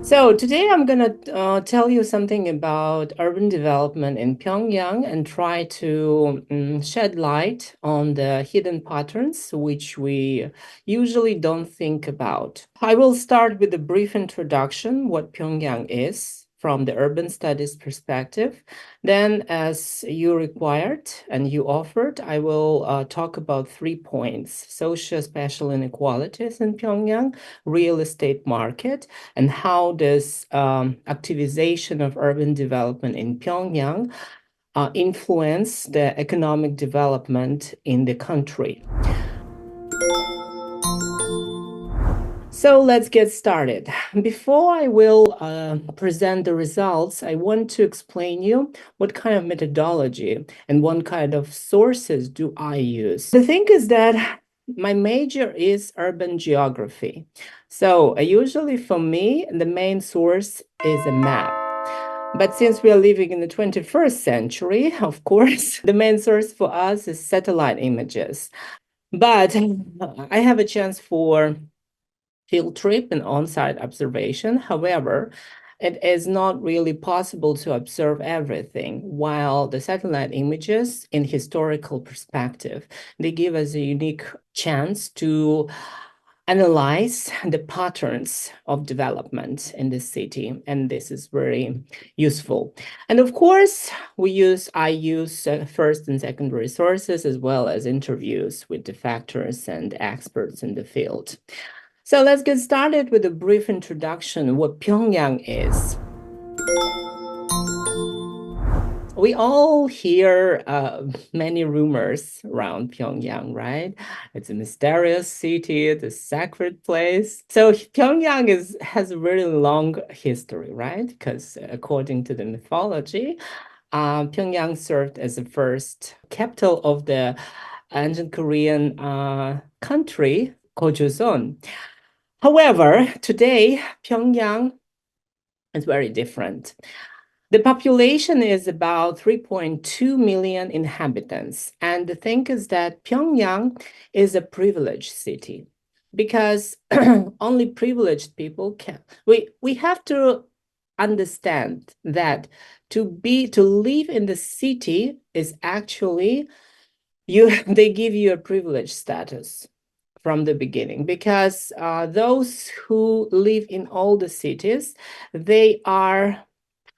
So today I'm gonna tell you something about urban development in Pyongyang and try to shed light on the hidden patterns which we usually don't think about. I will start with a brief introduction, what Pyongyang is from the urban studies perspective. Then, as you required and you offered, I will talk about 3 points: socio-spatial inequalities in Pyongyang, real estate market, and how does activization of urban development in Pyongyang influence the economic development in the country. So let's get started. Before I will present the results, I want to explain you what kind of methodology and what kind of sources do I use. The thing is that my major is urban geography. So usually for me, the main source is a map. But since we are living in the 21st century, of course, the main source for us is satellite images. But I have a chance for field trip and on-site observation. However, it is not really possible to observe everything, while the satellite images in historical perspective, they give us a unique chance to analyze the patterns of development in the city, and this is very useful. And of course, I use first and secondary sources as well as interviews with the factors and experts in the field. So let's get started with a brief introduction of what Pyongyang is. We all hear many rumors around Pyongyang, right? It's a mysterious city, it's a sacred place. So Pyongyang has a very long history, right? Because according to the mythology, Pyongyang served as the first capital of the ancient Korean country, Gojoseon. However, today, Pyongyang is very different. The population is about 3.2 million inhabitants. And the thing is that Pyongyang is a privileged city because only privileged people can. We have to understand that to live in the city is actually, they give you a privileged status from the beginning, because those who live in all the cities, they are,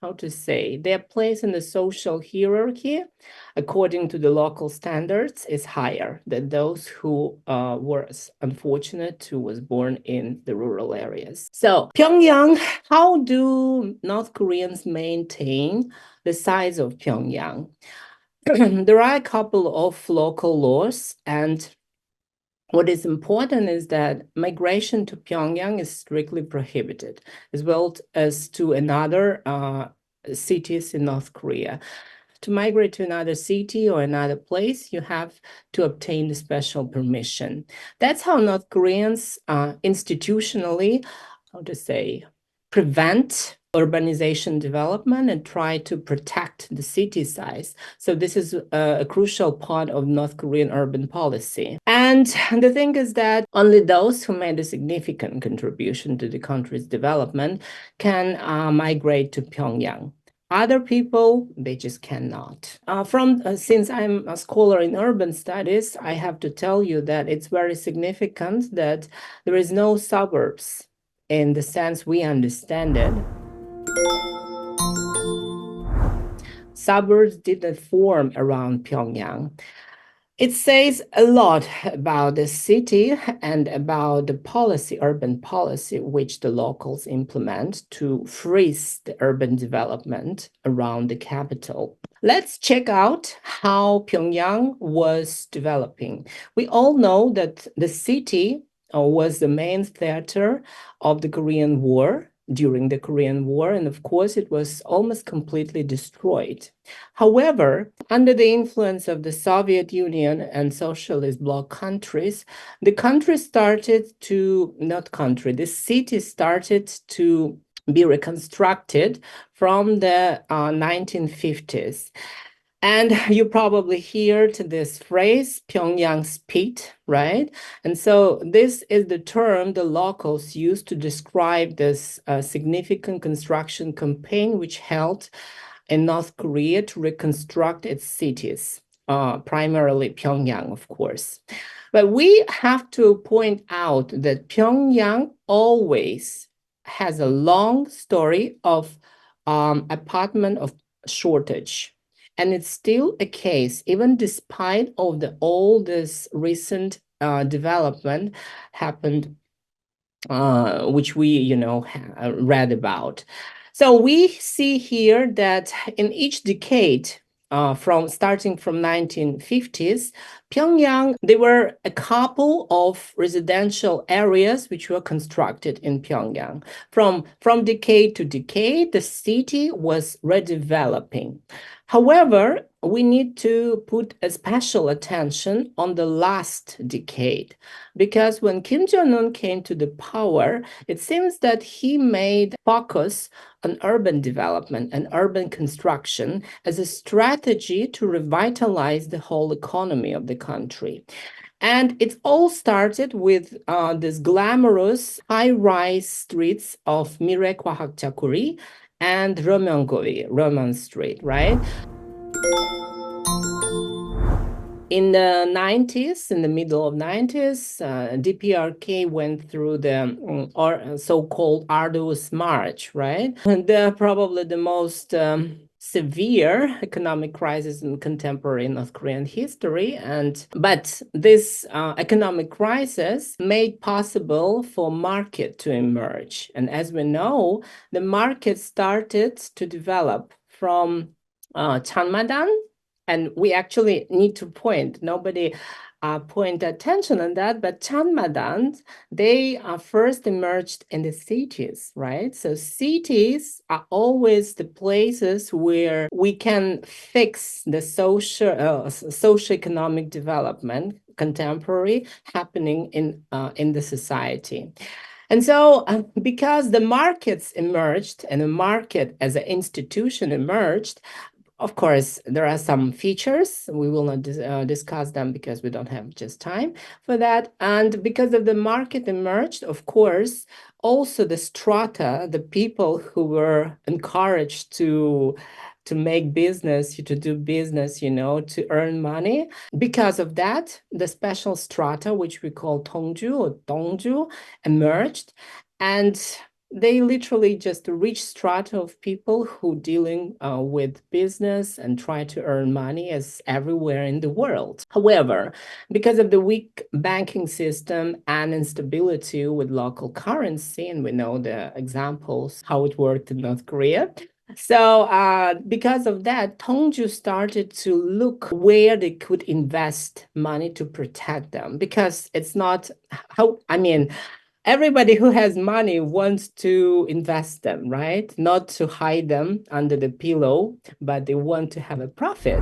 their place in the social hierarchy, according to the local standards, is higher than those who were unfortunate who was born in the rural areas. So Pyongyang, how do North Koreans maintain the size of Pyongyang? There are a couple of local laws, and what is important is that migration to Pyongyang is strictly prohibited, as well as to another cities in North Korea. To migrate to another city or another place, you have to obtain a special permission. That's how North Koreans institutionally, prevent urbanization development and try to protect the city size. So this is a crucial part of North Korean urban policy. And the thing is that only those who made a significant contribution to the country's development can migrate to Pyongyang. Other people, they just cannot. Since I'm a scholar in urban studies, I have to tell you that it's very significant that there is no suburbs in the sense we understand it. Suburbs didn't form around Pyongyang. It says a lot about the city and about the policy, urban policy, which the locals implement to freeze the urban development around the capital. Let's check out how Pyongyang was developing. We all know that the city was the main theater of the Korean War, during the Korean War, and of course it was almost completely destroyed. However, under the influence of the Soviet Union and socialist bloc countries, the city started to be reconstructed from the 1950s. And you probably heard this phrase, Pyongyang spit, right? And so this is the term the locals use to describe this significant construction campaign which held in North Korea to reconstruct its cities, primarily Pyongyang, of course. But we have to point out that Pyongyang always has a long story of apartment of shortage. And it's still a case, even despite all this recent development happened, which we, read about. So we see here that in each decade, starting from 1950s, Pyongyang, there were a couple of residential areas which were constructed in Pyongyang. From decade to decade, the city was redeveloping. However, we need to put a special attention on the last decade, because when Kim Jong-un came to the power, it seems that he made focus on urban development and urban construction as a strategy to revitalize the whole economy of the country. And it all started with this glamorous high-rise streets of Mire Kwahakja Guri and Roman Street, right? In the 90s, in the middle of 90s, DPRK went through the so-called arduous march, right? Probably the most severe economic crisis in contemporary North Korean history. But this economic crisis made possible for market to emerge. And as we know, the market started to develop from Chanmadan. And we actually need to point, nobody point attention on that, but Chanmadan, they first emerged in the cities, right? So cities are always the places where we can fix the socio-economic development, contemporary, happening in the society. And so because the markets emerged and the market as an institution emerged, of course, there are some features. We will not discuss them because we don't have just time for that. And because of the market emerged, of course, also the strata, the people who were encouraged to make business, to do business, to earn money. Because of that, the special strata, which we call Tongju or Dongju, emerged. And they literally just reach strata of people who dealing with business and try to earn money as everywhere in the world. However, because of the weak banking system and instability with local currency, and we know the examples, how it worked in North Korea, so because of that, Tongju started to look where they could invest money to protect them, because it's not everybody who has money wants to invest them, right? Not to hide them under the pillow, but they want to have a profit.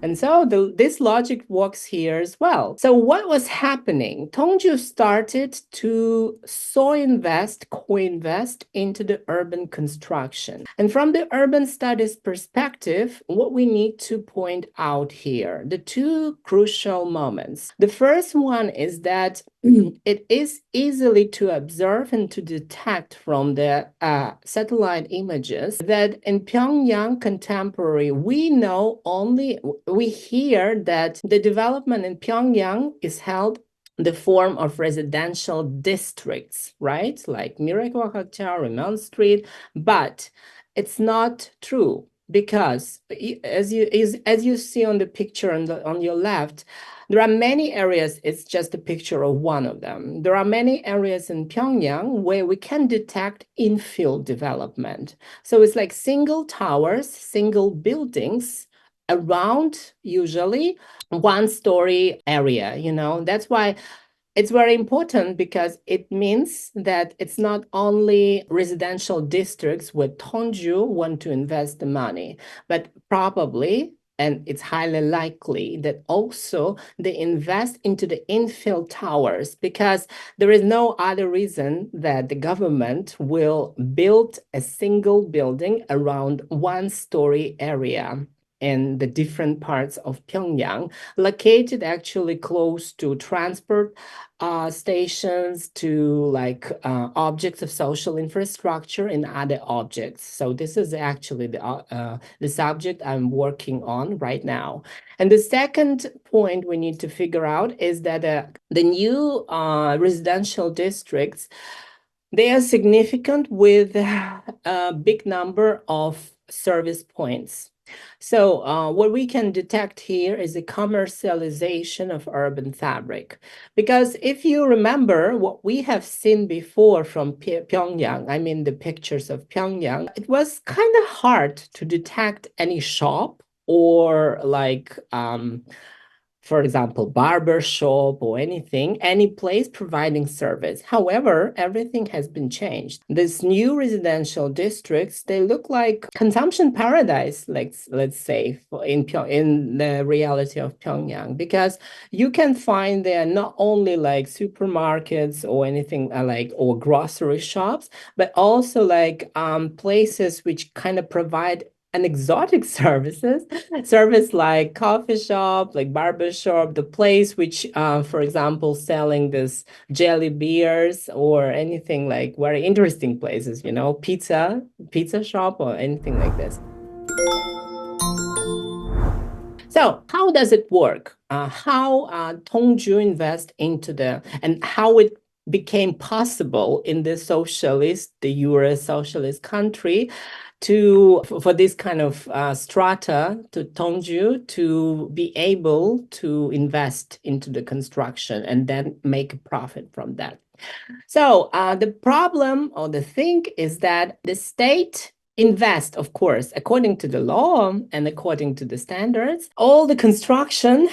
And so this logic works here as well. So what was happening? Tongju started to co-invest into the urban construction. And from the urban studies perspective, what we need to point out here, the two crucial moments. The first one is that it is easily to observe and to detect from the satellite images that in Pyongyang contemporary, we hear that the development in Pyongyang is held in the form of residential districts, right? Like Mirekwakakcha, Remon Street, but it's not true, because as you see on the picture on your left, there are many areas, it's just a picture of one of them. There are many areas in Pyongyang where we can detect infill development. So it's like single towers, single buildings around usually one-story area, That's why it's very important, because it means that it's not only residential districts where Tongju want to invest the money, but probably and it's highly likely that also they invest into the infill towers, because there is no other reason that the government will build a single building around one-story area in the different parts of Pyongyang, located actually close to transport stations, to like objects of social infrastructure and other objects. So this is actually the subject I'm working on right now. And the second point we need to figure out is that the new residential districts, they are significant with a big number of service points. So what we can detect here is a commercialization of urban fabric. Because if you remember what we have seen before from Pyongyang, I mean the pictures of Pyongyang, it was kind of hard to detect any shop or like for example, barber shop or anything, any place providing service. However, everything has been changed. These new residential districts, they look like consumption paradise, like let's say, in the reality of Pyongyang, because you can find there not only like supermarkets or anything or grocery shops, but also like places which kind of provide an exotic service like coffee shop, like barber shop, the place which, for example, selling this jelly beers or anything like very interesting places, pizza shop or anything like this. So how does it work? How Tongju invest into and how it became possible in the US socialist country for this kind of strata to Tongju to be able to invest into the construction and then make a profit from that. So the problem or the thing is that the state invest, of course, according to the law and according to the standards. All the construction,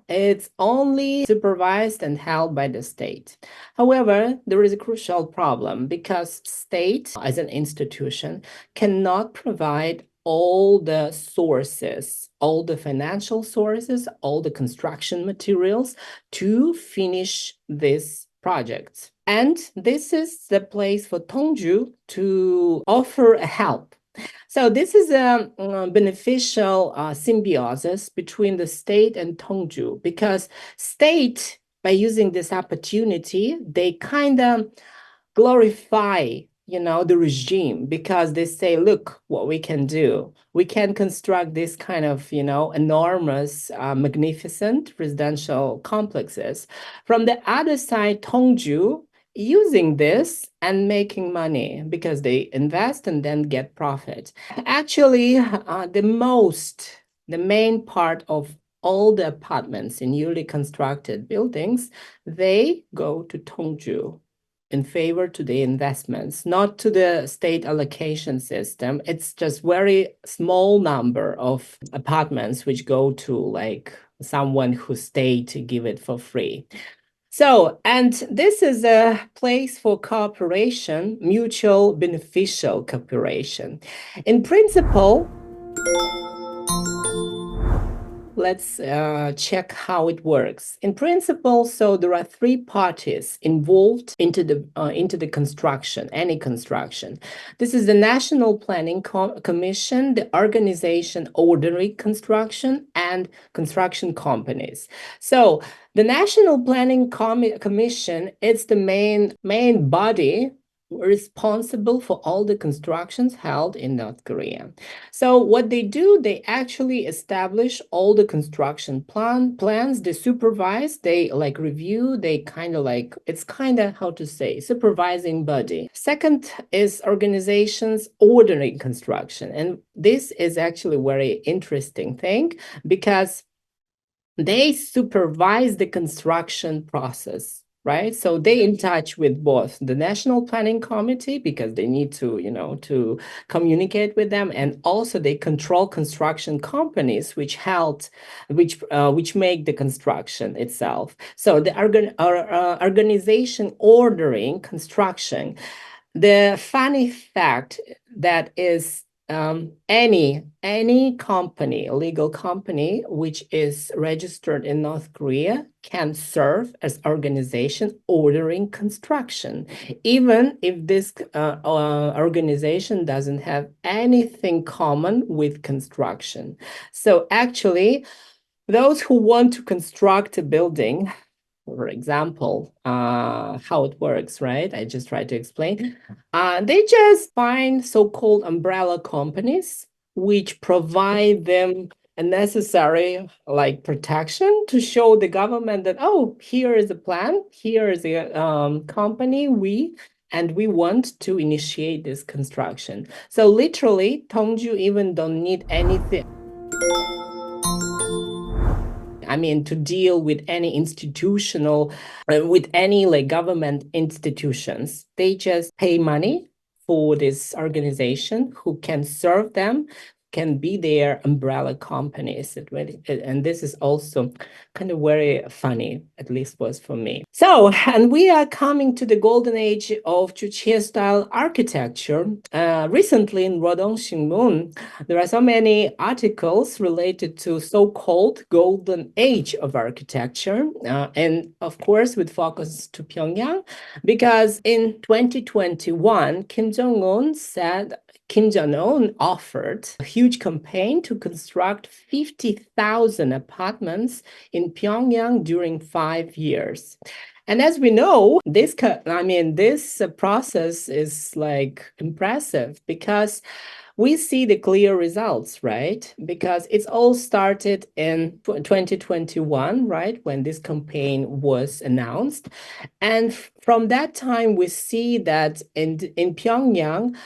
it's only supervised and held by the state. However, there is a crucial problem because state, as an institution, cannot provide all the sources, all the financial sources, all the construction materials to finish this project. And this is the place for Tongju to offer a help. So this is a beneficial symbiosis between the state and Tongju, because state, by using this opportunity, they kind of glorify the regime, because they say, look what we can do. We can construct this kind of, enormous, magnificent residential complexes. From the other side, Tongju using this and making money because they invest and then get profit. Actually, the main part of all the apartments in newly constructed buildings, they go to Tongju in favor to the investments, not to the state allocation system. It's just very small number of apartments which go to like someone who stayed to give it for free. So, and this is a place for cooperation, mutual beneficial cooperation. In principle, let's check how it works. In principle, so there are three parties involved into the construction, any construction. This is the National Planning Commission, the organization Ordinary Construction, and construction companies. So the National Planning Commission is the main body responsible for all the constructions held in North Korea. So what they do, they actually establish all the construction plans, they supervise, they like review, they it's kind of, how to say, supervising body. Second is organizations ordering construction. And this is actually a very interesting thing because they supervise the construction process. Right? So they in touch with both the National Planning Committee because they need to, to communicate with them, and also they control construction companies which make the construction itself. So the organization ordering construction. The funny fact that is any company, a legal company which is registered in North Korea can serve as organization ordering construction, even if this organization doesn't have anything common with construction. So actually, those who want to construct a building, for example, how it works, right? I just try to explain. They just find so-called umbrella companies which provide them a necessary like protection to show the government that, oh, here is a plan, here is a company, we want to initiate this construction. So literally, Tongju even don't need anything. I mean, to deal with any institutional, with any like government institutions. They just pay money for this organization who can serve them, can be their umbrella companies. And this is also kind of very funny, at least was for me. So, and we are coming to the golden age of Juche style architecture. Recently in Rodong Shinmun, there are so many articles related to so-called golden age of architecture. And of course, with focus to Pyongyang, because in 2021, Kim Jong-un offered a huge campaign to construct 50,000 apartments in Pyongyang during 5 years. And as we know, this process is like impressive because we see the clear results, right? Because it's all started in 2021, right? When this campaign was announced. And from that time, we see that in Pyongyang,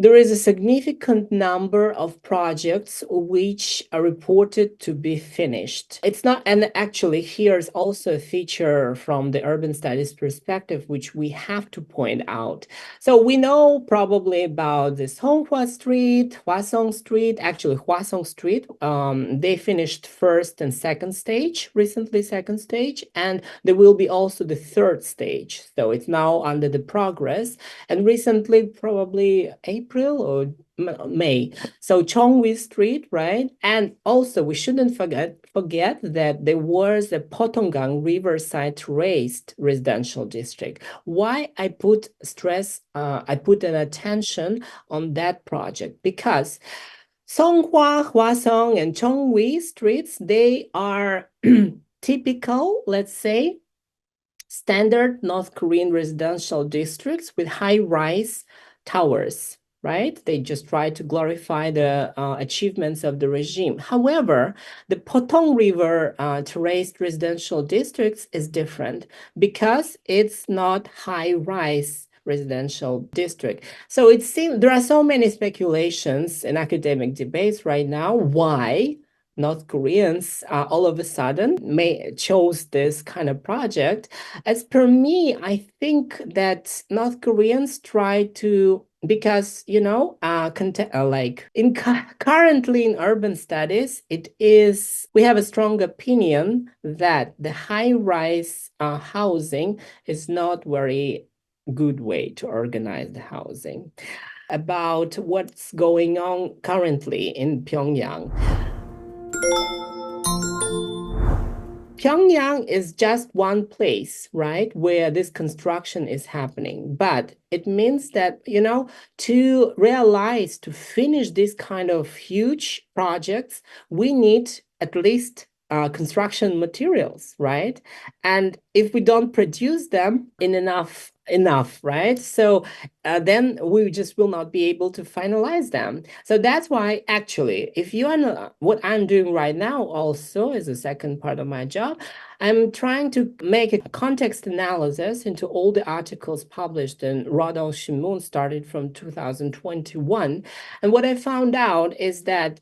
there is a significant number of projects which are reported to be finished. It's not, and actually here's also a feature from the urban studies perspective, which we have to point out. So we know probably about this Honghua Street, Hwasong Street, actually Hwasong Street, they finished first and second stage, recently second stage, and there will be also the third stage. So it's now under the progress, and recently probably April or May. So Chongwi Street, right? And also we shouldn't forget that there was a Potonggang Riverside terraced residential district. Why I put an attention on that project? Because Songhua, Hwasong, and Chongwi streets, they are typical, let's say, standard North Korean residential districts with high-rise towers, right? They just try to glorify the achievements of the regime. However, the Potong River terraced residential districts is different because it's not high-rise residential district. So it seems there are so many speculations in academic debates right now why North Koreans all of a sudden chose this kind of project. As per me, I think that North Koreans try to, because currently in urban studies, we have a strong opinion that the high-rise housing is not very good way to organize the housing. About what's going on currently in Pyongyang. Pyongyang is just one place, right, where this construction is happening. But it means that, to realize, to finish this kind of huge projects, we need at least construction materials, right? And if we don't produce them in enough, right? So then we just will not be able to finalize them. So that's why, actually, if you are what I'm doing right now also is the second part of my job, I'm trying to make a context analysis into all the articles published in Rodong Shinmun started from 2021. And what I found out is that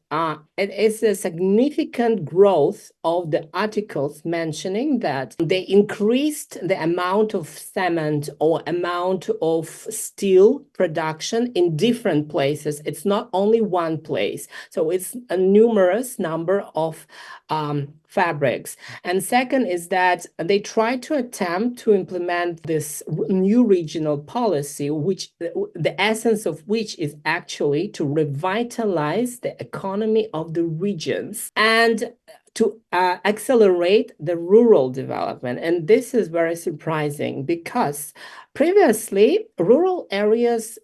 it is a significant growth of the articles mentioning that they increased the amount of cement or more amount of steel production in different places. It's not only one place. So it's a numerous number of fabrics. And second is that they try to attempt to implement this new regional policy, which the essence of which is actually to revitalize the economy of the regions and to accelerate the rural development. And this is very surprising because previously rural areas,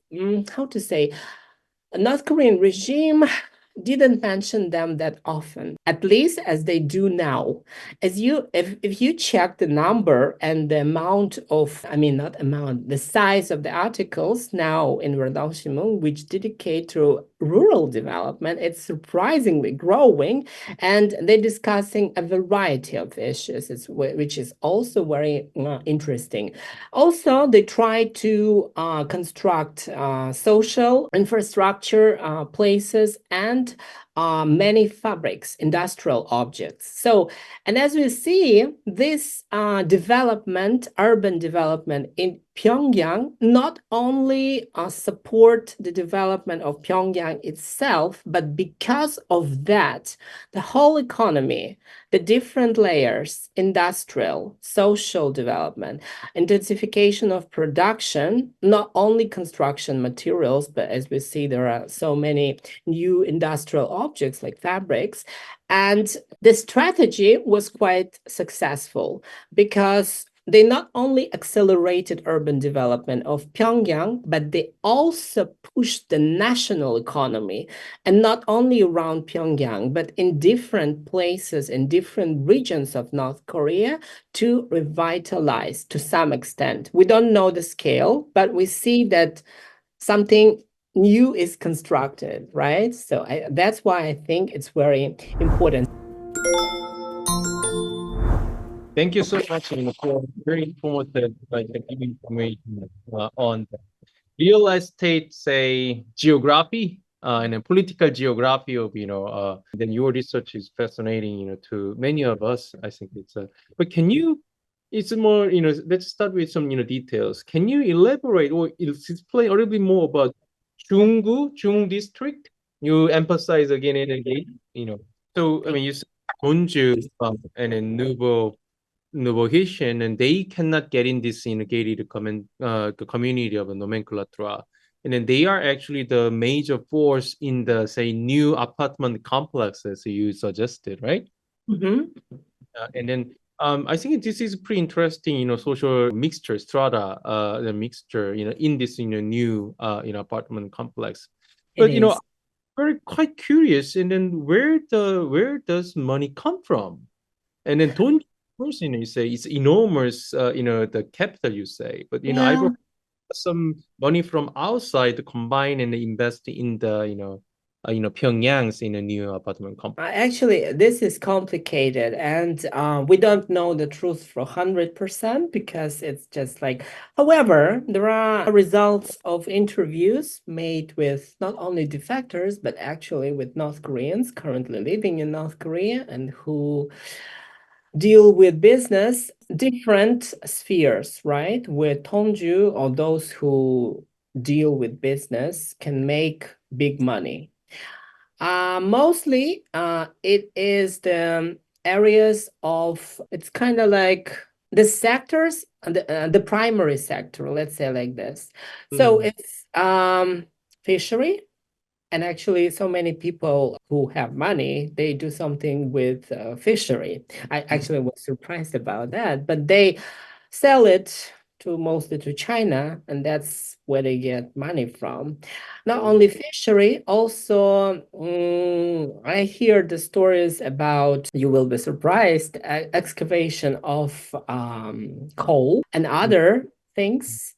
how to say, North Korean regime didn't mention them that often, at least as they do now. If you check the number and the amount of, not amount, the size of the articles now in Rodong which dedicate to rural development, it's surprisingly growing, and they're discussing a variety of issues, which is also very interesting. Also, they try to construct social infrastructure places and many fabrics, industrial objects. So, and as we see, this urban development in Pyongyang not only support the development of Pyongyang itself, but because of that, the whole economy, the different layers, industrial, social development, intensification of production, not only construction materials, but as we see, there are so many new industrial objects like fabrics. And the strategy was quite successful because they not only accelerated urban development of Pyongyang, but they also pushed the national economy, and not only around Pyongyang, but in different places, in different regions of North Korea, to revitalize to some extent. We don't know the scale, but we see that something new is constructed, right? So that's why I think it's very important. Thank you so much for very informative information on real estate, say, geography and then political geography of, then your research is fascinating, to many of us. I think but can you, it's more, let's start with some, details. Can you elaborate or explain a little bit more about Jung district? You emphasize again and again, So, you said Gonju and then Nouveau Haitian, and they cannot get in this gated community of nomenclatura. And then they are actually the major force in the, say, new apartment complexes you suggested, right? Mm-hmm. And then I think this is pretty interesting, social mixture, strata, the mixture, in this, new, apartment complex. But, we're quite curious. And then where does money come from? And then don't person you say it's enormous, the capital you say, but I brought some money from outside to combine and invest in the Pyongyang's in a new apartment complex. Actually, this is complicated, and we don't know the truth for 100% because it's just like, however, there are results of interviews made with not only defectors, but actually with North Koreans currently living in North Korea and who deal with business, different spheres, right? Where Tongju or those who deal with business can make big money. Mostly, it is the areas of, it's kind of like the sectors, the primary sector, let's say like this. So it's fishery. And actually, so many people who have money, they do something with fishery. I actually was surprised about that, but they sell it mostly to China, and that's where they get money from. Not only fishery, also I hear the stories about, you will be surprised, excavation of coal and other things.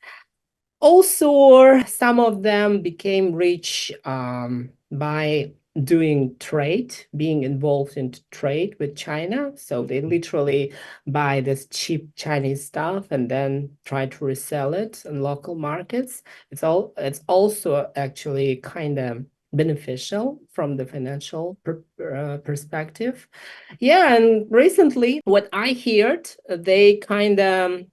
Also, some of them became rich by doing trade, being involved in trade with China. So they literally buy this cheap Chinese stuff and then try to resell it in local markets. It's also actually kind of beneficial from the financial perspective. Yeah, and recently what I heard, they kind of,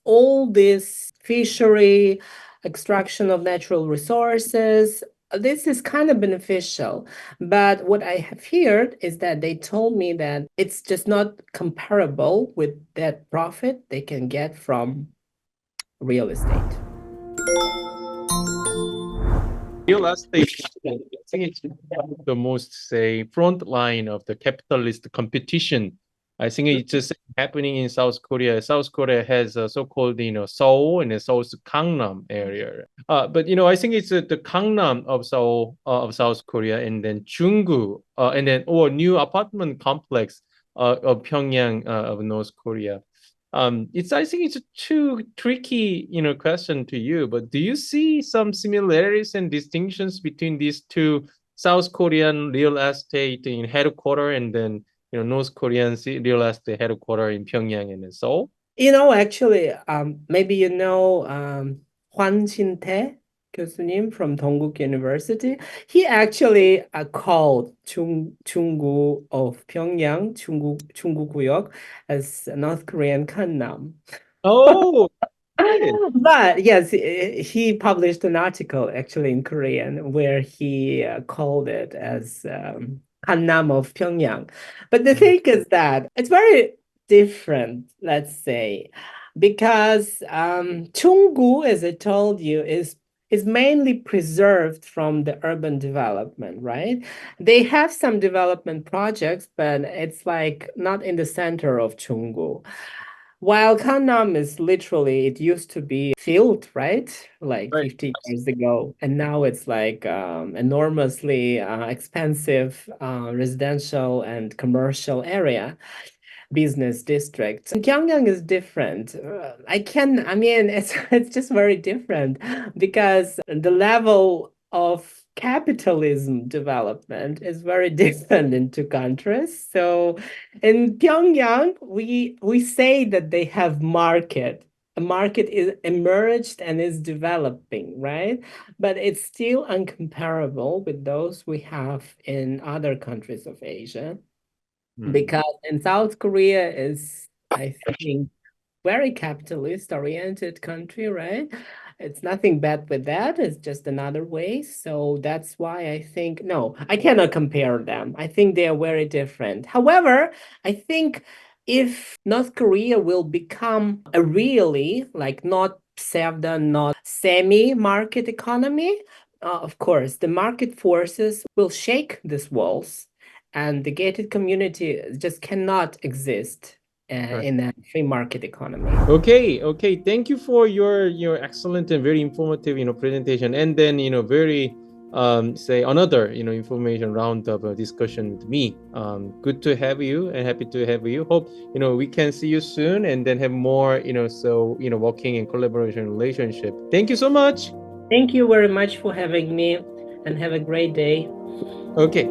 all this fishery, extraction of natural resources. This is kind of beneficial. But what I have heard is that they told me that it's just not comparable with that profit they can get from real estate. Real estate, I think it's the most, say, front line of the capitalist competition. I think it's just happening in South Korea. South Korea has a so-called, Seoul and Seoul's Gangnam area. But I think it's the Gangnam of Seoul, of South Korea, and then Junggu, and then new apartment complex of Pyongyang of North Korea. I think it's a too tricky, question to you, but do you see some similarities and distinctions between these two South Korean real estate in headquarters and then, North Korean real estate headquarters in Pyongyang and in Seoul? Actually, maybe Hwan Shin-tae 교수님 from Dongguk University. He actually called Junggu of Pyongyang, Junggu-guyok, as North Korean Gangnam. Oh, But yes, he published an article actually in Korean where he called it as Gangnam of Pyongyang. But the thing is that it's very different, let's say, because Chunggu, as I told you, is mainly preserved from the urban development, right? They have some development projects, but it's like not in the center of Chunggu. While Gangnam is literally, it used to be field, right? Like right. 50 years ago. And now it's like enormously expensive residential and commercial area. Business district. Pyongyang is different. It's just very different because the level of capitalism development is very different in two countries. So in Pyongyang, we say that they have market. A market is emerged and is developing, right? But it's still uncomparable with those we have in other countries of Asia. Because in South Korea is, I think, very capitalist oriented country, right? It's nothing bad with that. It's just another way. So that's why I think, no, I cannot compare them. I think they are very different. However, I think if North Korea will become a really, like, not pseudo, not semi-market economy, of course, the market forces will shake these walls. And the gated community just cannot exist in a free market economy. Okay. Thank you for your excellent and very informative, presentation, and then very say another information round of discussion with me. Good to have you and happy to have you. Hope we can see you soon and then have more working and collaboration relationship. Thank you so much. Thank you very much for having me, and have a great day. Okay.